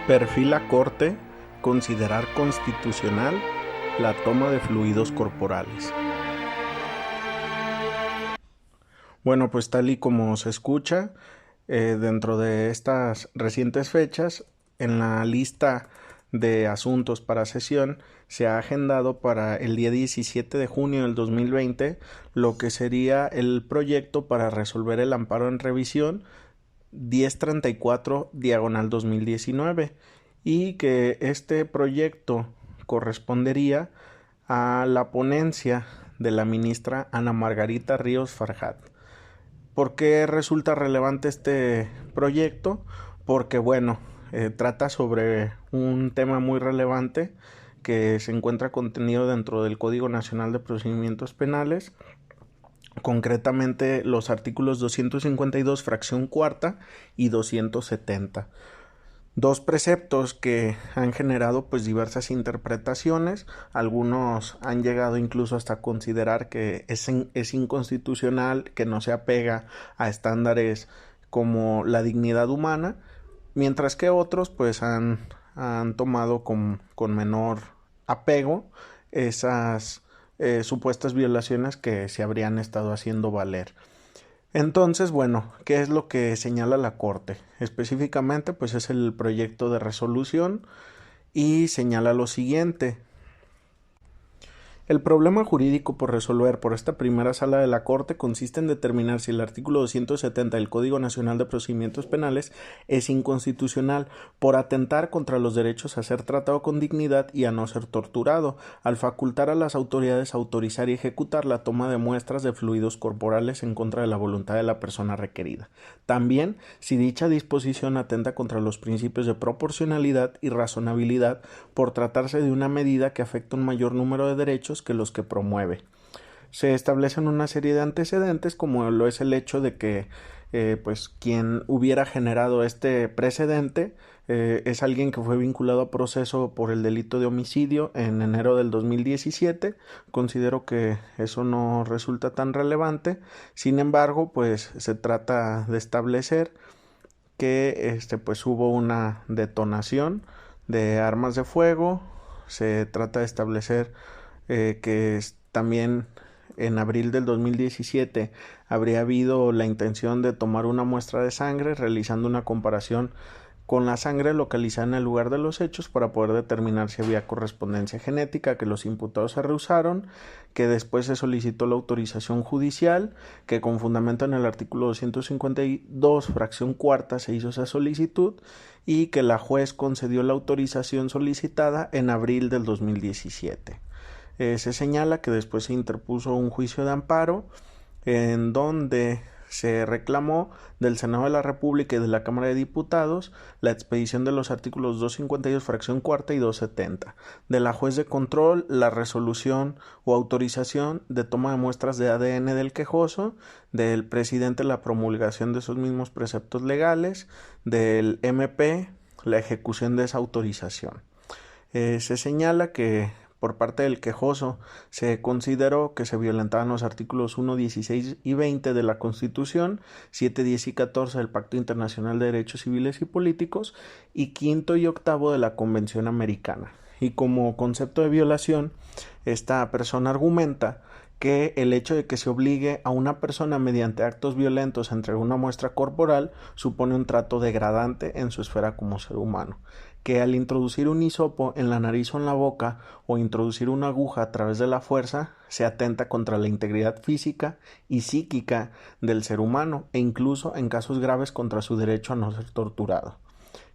Perfila Corte considerar constitucional la toma de fluidos corporales. Bueno, pues tal y como se escucha, dentro de estas recientes fechas, en la lista de asuntos para sesión se ha agendado para el día 17 de junio del 2020 lo que sería el proyecto para resolver el amparo en revisión 1034/2019 y que este proyecto correspondería a la ponencia de la ministra Ana Margarita Ríos Farjat. ¿Por qué resulta relevante este proyecto? Porque trata sobre un tema muy relevante que se encuentra contenido dentro del Código Nacional de Procedimientos Penales, concretamente los artículos 252 fracción cuarta y 270. Dos preceptos que han generado diversas interpretaciones. Algunos han llegado incluso hasta considerar que es inconstitucional, que no se apega a estándares como la dignidad humana, mientras que otros han tomado con menor apego esas supuestas violaciones que se habrían estado haciendo valer. Entonces, ¿qué es lo que señala la Corte? Específicamente, es el proyecto de resolución y señala lo siguiente. El problema jurídico por resolver por esta primera sala de la Corte consiste en determinar si el artículo 270 del Código Nacional de Procedimientos Penales es inconstitucional por atentar contra los derechos a ser tratado con dignidad y a no ser torturado, al facultar a las autoridades a autorizar y ejecutar la toma de muestras de fluidos corporales en contra de la voluntad de la persona requerida. También, si dicha disposición atenta contra los principios de proporcionalidad y razonabilidad por tratarse de una medida que afecta un mayor número de derechos que los que promueve. Se establecen una serie de antecedentes, como lo es el hecho de que quien hubiera generado este precedente es alguien que fue vinculado a proceso por el delito de homicidio en enero del 2017. Considero que eso no resulta tan relevante. Sin embargo, se trata de establecer que hubo una detonación de armas de fuego. Se trata de establecer que también en abril del 2017 habría habido la intención de tomar una muestra de sangre, realizando una comparación con la sangre localizada en el lugar de los hechos para poder determinar si había correspondencia genética, que los imputados se rehusaron, que después se solicitó la autorización judicial, que con fundamento en el artículo 252 fracción cuarta se hizo esa solicitud y que la juez concedió la autorización solicitada en abril del 2017. Se señala que después se interpuso un juicio de amparo en donde se reclamó del Senado de la República y de la Cámara de Diputados la expedición de los artículos 252 fracción cuarta y 270, de la juez de control la resolución o autorización de toma de muestras de ADN del quejoso, del presidente la promulgación de esos mismos preceptos legales, del MP la ejecución de esa autorización. Se señala que por parte del quejoso se consideró que se violentaban los artículos 1, 16 y 20 de la Constitución, 7, 10 y 14 del Pacto Internacional de Derechos Civiles y Políticos y 5 y 8 de la Convención Americana. Y como concepto de violación, esta persona argumenta que el hecho de que se obligue a una persona mediante actos violentos a entregar una muestra corporal supone un trato degradante en su esfera como ser humano, que al introducir un hisopo en la nariz o en la boca o introducir una aguja a través de la fuerza se atenta contra la integridad física y psíquica del ser humano e incluso en casos graves contra su derecho a no ser torturado.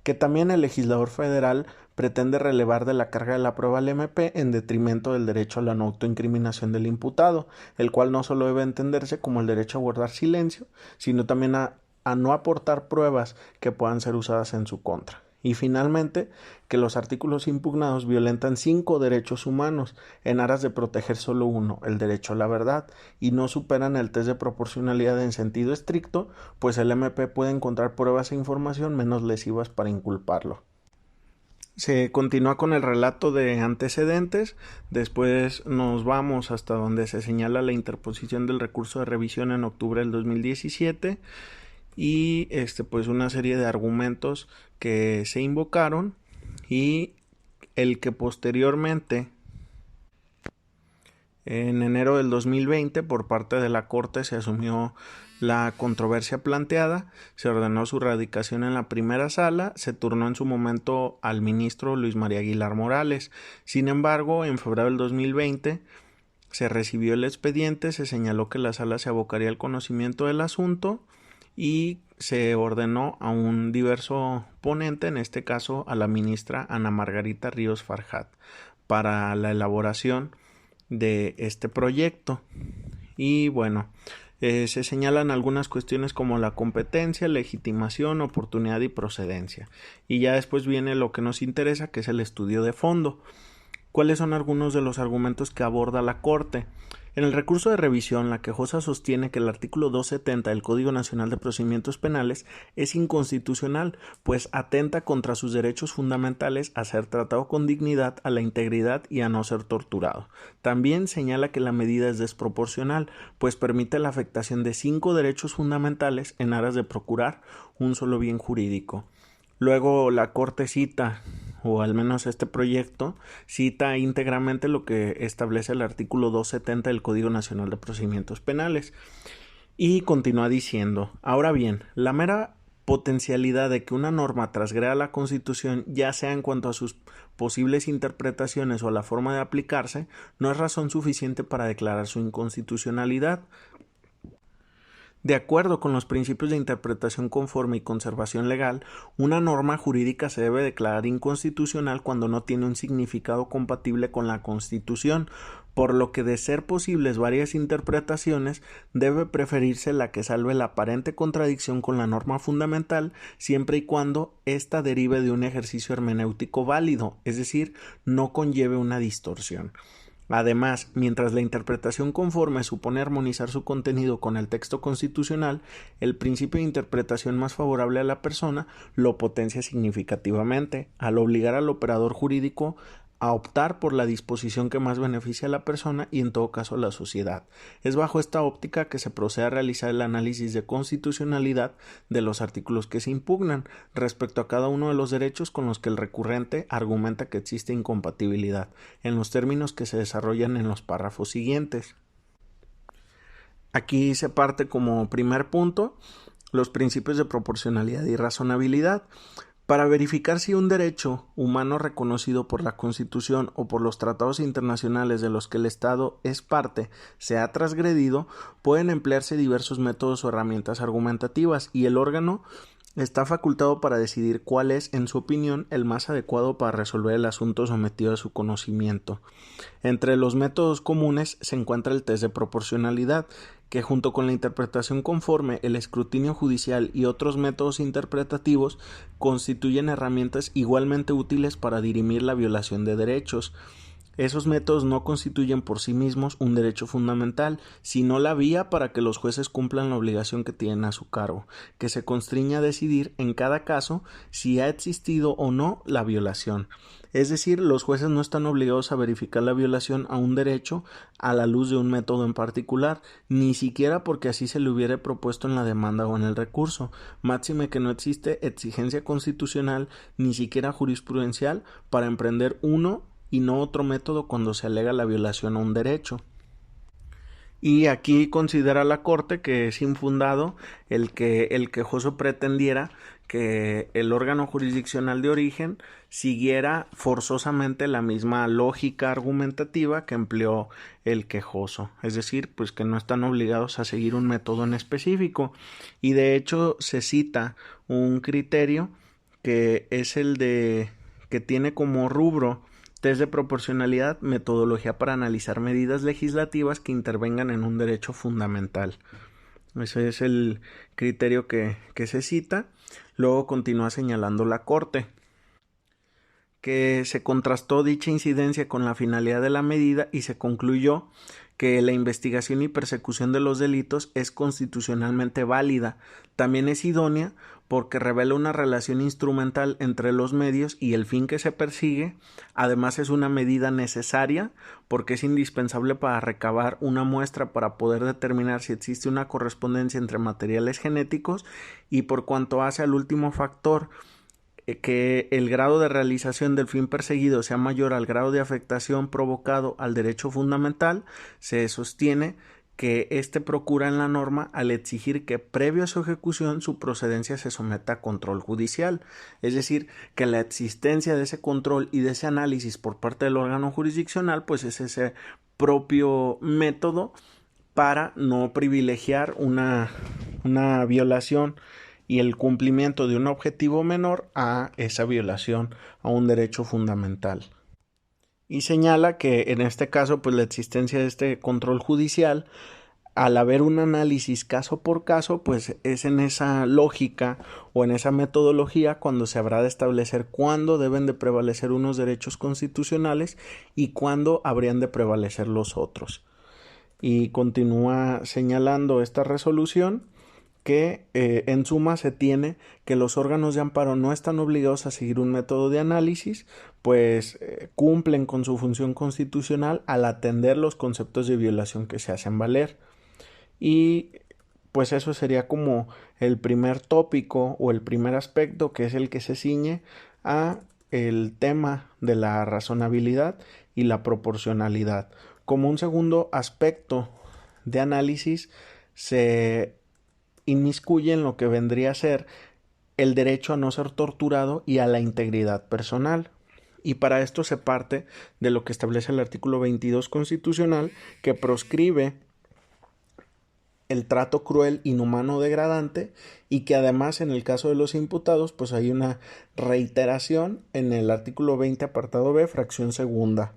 Que también el legislador federal pretende relevar de la carga de la prueba al MP en detrimento del derecho a la no autoincriminación del imputado, el cual no solo debe entenderse como el derecho a guardar silencio, sino también a no aportar pruebas que puedan ser usadas en su contra. Y finalmente, que los artículos impugnados violentan 5 derechos humanos en aras de proteger solo uno, el derecho a la verdad, y no superan el test de proporcionalidad en sentido estricto, pues el MP puede encontrar pruebas e información menos lesivas para inculparlo. Se continúa con el relato de antecedentes, después nos vamos hasta donde se señala la interposición del recurso de revisión en octubre del 2017 y una serie de argumentos que se invocaron y el que posteriormente, en enero del 2020, por parte de la Corte se asumió la controversia planteada, se ordenó su radicación en la primera sala, se turnó en su momento al ministro Luis María Aguilar Morales. Sin embargo, en febrero del 2020 se recibió el expediente, se señaló que la sala se abocaría al conocimiento del asunto y se ordenó a un diverso ponente, en este caso a la ministra Ana Margarita Ríos Farjat, para la elaboración de este proyecto. Y bueno, se señalan algunas cuestiones como la competencia, legitimación, oportunidad y procedencia. Y ya después viene lo que nos interesa, que es el estudio de fondo. ¿Cuáles son algunos de los argumentos que aborda la Corte? En el recurso de revisión, la quejosa sostiene que el artículo 270 del Código Nacional de Procedimientos Penales es inconstitucional, pues atenta contra sus derechos fundamentales a ser tratado con dignidad, a la integridad y a no ser torturado. También señala que la medida es desproporcional, pues permite la afectación de 5 derechos fundamentales en aras de procurar un solo bien jurídico. Luego la Corte cita, o al menos este proyecto, cita íntegramente lo que establece el artículo 270 del Código Nacional de Procedimientos Penales y continúa diciendo: ahora bien, la mera potencialidad de que una norma transgreda la Constitución, ya sea en cuanto a sus posibles interpretaciones o a la forma de aplicarse, no es razón suficiente para declarar su inconstitucionalidad. De acuerdo con los principios de interpretación conforme y conservación legal, una norma jurídica se debe declarar inconstitucional cuando no tiene un significado compatible con la Constitución, por lo que, de ser posibles varias interpretaciones, debe preferirse la que salve la aparente contradicción con la norma fundamental, siempre y cuando ésta derive de un ejercicio hermenéutico válido, es decir, no conlleve una distorsión. Además, mientras la interpretación conforme supone armonizar su contenido con el texto constitucional, el principio de interpretación más favorable a la persona lo potencia significativamente, al obligar al operador jurídico a optar por la disposición que más beneficia a la persona y en todo caso a la sociedad. Es bajo esta óptica que se procede a realizar el análisis de constitucionalidad de los artículos que se impugnan respecto a cada uno de los derechos con los que el recurrente argumenta que existe incompatibilidad, en los términos que se desarrollan en los párrafos siguientes. Aquí se parte como primer punto los principios de proporcionalidad y razonabilidad. Para verificar si un derecho humano reconocido por la Constitución o por los tratados internacionales de los que el Estado es parte se ha transgredido, pueden emplearse diversos métodos o herramientas argumentativas, y el órgano está facultado para decidir cuál es, en su opinión, el más adecuado para resolver el asunto sometido a su conocimiento. Entre los métodos comunes se encuentra el test de proporcionalidad, que junto con la interpretación conforme, el escrutinio judicial y otros métodos interpretativos constituyen herramientas igualmente útiles para dirimir la violación de derechos. Esos métodos no constituyen por sí mismos un derecho fundamental, sino la vía para que los jueces cumplan la obligación que tienen a su cargo, que se constriña a decidir en cada caso si ha existido o no la violación. Es decir, los jueces no están obligados a verificar la violación a un derecho a la luz de un método en particular, ni siquiera porque así se le hubiera propuesto en la demanda o en el recurso, máxime que no existe exigencia constitucional ni siquiera jurisprudencial para emprender uno y no otro método cuando se alega la violación a un derecho. Y aquí considera la Corte que es infundado el que el quejoso pretendiera que el órgano jurisdiccional de origen siguiera forzosamente la misma lógica argumentativa que empleó el quejoso, es decir, pues que no están obligados a seguir un método en específico. Y de hecho se cita un criterio que es el de que tiene como rubro test de proporcionalidad, metodología para analizar medidas legislativas que intervengan en un derecho fundamental. Ese es el criterio que se cita. Luego continúa señalando la Corte que se contrastó dicha incidencia con la finalidad de la medida y se concluyó que la investigación y persecución de los delitos es constitucionalmente válida. También es idónea porque revela una relación instrumental entre los medios y el fin que se persigue. Además, es una medida necesaria porque es indispensable para recabar una muestra para poder determinar si existe una correspondencia entre materiales genéticos, y por cuanto hace al último factor, que el grado de realización del fin perseguido sea mayor al grado de afectación provocado al derecho fundamental, se sostiene que éste procura en la norma al exigir que previo a su ejecución su procedencia se someta a control judicial, es decir, que la existencia de ese control y de ese análisis por parte del órgano jurisdiccional pues es ese propio método para no privilegiar una violación y el cumplimiento de un objetivo menor a esa violación a un derecho fundamental. Y señala que en este caso pues la existencia de este control judicial, al haber un análisis caso por caso, pues es en esa lógica o en esa metodología cuando se habrá de establecer cuándo deben de prevalecer unos derechos constitucionales y cuándo habrían de prevalecer los otros. Y continúa señalando esta resolución que en suma se tiene que los órganos de amparo no están obligados a seguir un método de análisis, pues cumplen con su función constitucional al atender los conceptos de violación que se hacen valer. Y pues eso sería como el primer tópico o el primer aspecto, que es el que se ciñe a el tema de la razonabilidad y la proporcionalidad. Como un segundo aspecto de análisis se inmiscuye en lo que vendría a ser el derecho a no ser torturado y a la integridad personal. Y para esto se parte de lo que establece el artículo 22 constitucional, que proscribe el trato cruel, inhumano o degradante, y que además en el caso de los imputados pues hay una reiteración en el artículo 20 apartado B fracción segunda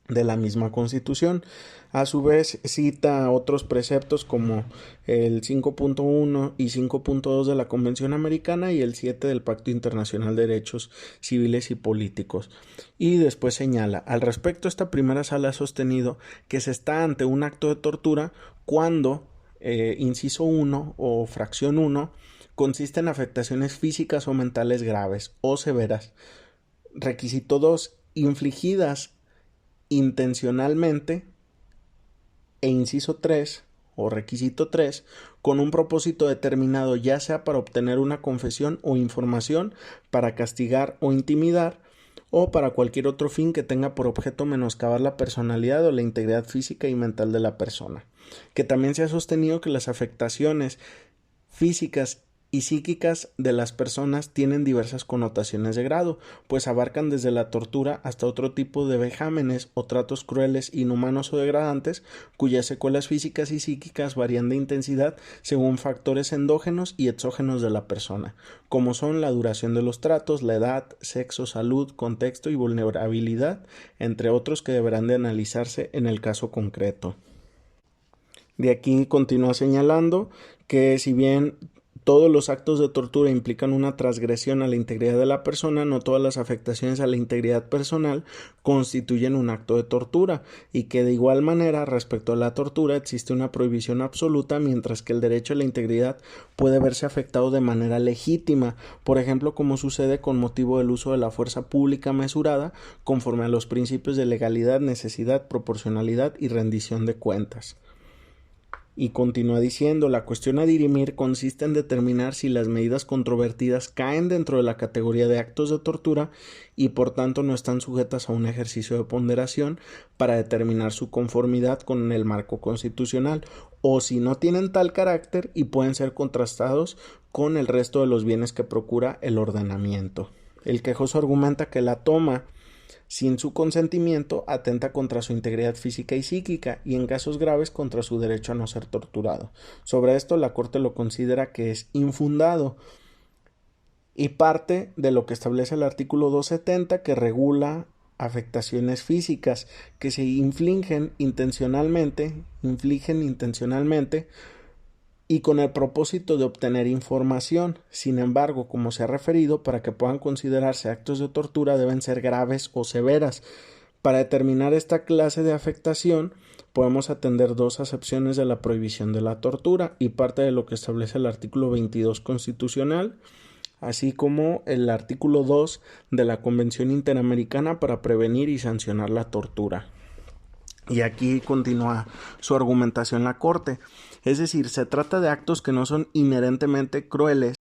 de la misma Constitución. A su vez cita otros preceptos como el 5.1 y 5.2 de la Convención Americana y el 7 del Pacto Internacional de Derechos Civiles y Políticos. Y después señala, al respecto esta primera sala ha sostenido que se está ante un acto de tortura cuando, inciso 1 o fracción 1, consiste en afectaciones físicas o mentales graves o severas. Requisito 2, infligidas intencionalmente, e inciso 3 o requisito 3, con un propósito determinado, ya sea para obtener una confesión o información, para castigar o intimidar, o para cualquier otro fin que tenga por objeto menoscabar la personalidad o la integridad física y mental de la persona. Que también se ha sostenido que las afectaciones físicas y psíquicas de las personas tienen diversas connotaciones de grado, pues abarcan desde la tortura hasta otro tipo de vejámenes o tratos crueles, inhumanos o degradantes, cuyas secuelas físicas y psíquicas varían de intensidad según factores endógenos y exógenos de la persona, como son la duración de los tratos, la edad, sexo, salud, contexto y vulnerabilidad, entre otros que deberán de analizarse en el caso concreto. De aquí continúa señalando que si bien todos los actos de tortura implican una transgresión a la integridad de la persona, no todas las afectaciones a la integridad personal constituyen un acto de tortura, y que de igual manera respecto a la tortura existe una prohibición absoluta, mientras que el derecho a la integridad puede verse afectado de manera legítima, por ejemplo como sucede con motivo del uso de la fuerza pública mesurada conforme a los principios de legalidad, necesidad, proporcionalidad y rendición de cuentas. Y continúa diciendo, la cuestión a dirimir consiste en determinar si las medidas controvertidas caen dentro de la categoría de actos de tortura y por tanto no están sujetas a un ejercicio de ponderación para determinar su conformidad con el marco constitucional, o si no tienen tal carácter y pueden ser contrastados con el resto de los bienes que procura el ordenamiento. El quejoso argumenta que la toma sin su consentimiento atenta contra su integridad física y psíquica y en casos graves contra su derecho a no ser torturado. Sobre esto la Corte lo considera que es infundado y parte de lo que establece el artículo 270, que regula afectaciones físicas que se infligen intencionalmente y con el propósito de obtener información. Sin embargo, como se ha referido, para que puedan considerarse actos de tortura deben ser graves o severas. Para determinar esta clase de afectación podemos atender dos acepciones de la prohibición de la tortura y parte de lo que establece el artículo 22 constitucional, así como el artículo 2 de la Convención Interamericana para prevenir y sancionar la tortura. Y aquí continúa su argumentación la Corte. Es decir, se trata de actos que no son inherentemente crueles